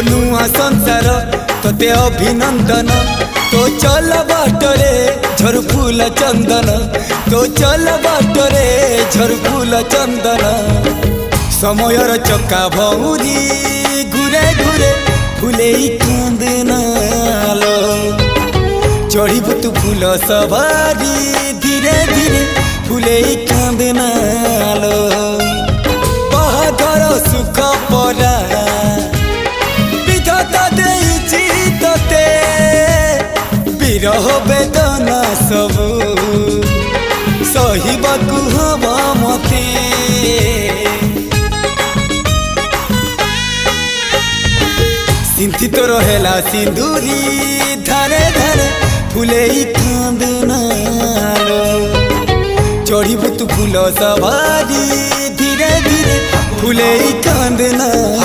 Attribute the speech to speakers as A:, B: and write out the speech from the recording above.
A: नुआ संसार तोते अभिनंदन तो चल बाटरे झर फूल चंदन तो चल बाटरे झर फूल चंदन समयर चक्का भौरी घुरे घुरे फूले कांदनालो चढ़ीबु तू फूल सवारी धीरे धीरे फूले कांदनालो बाहादर सुख परा विधाता देइछि तोते विरह वेदना सबु सहिबाकु हवा मते सिंथी तो रहेला सिंदूरी धारे धारे फूले कांदनालो चढ़ीबु तू फूल सवारी धीरे धीरे फूले कांदना।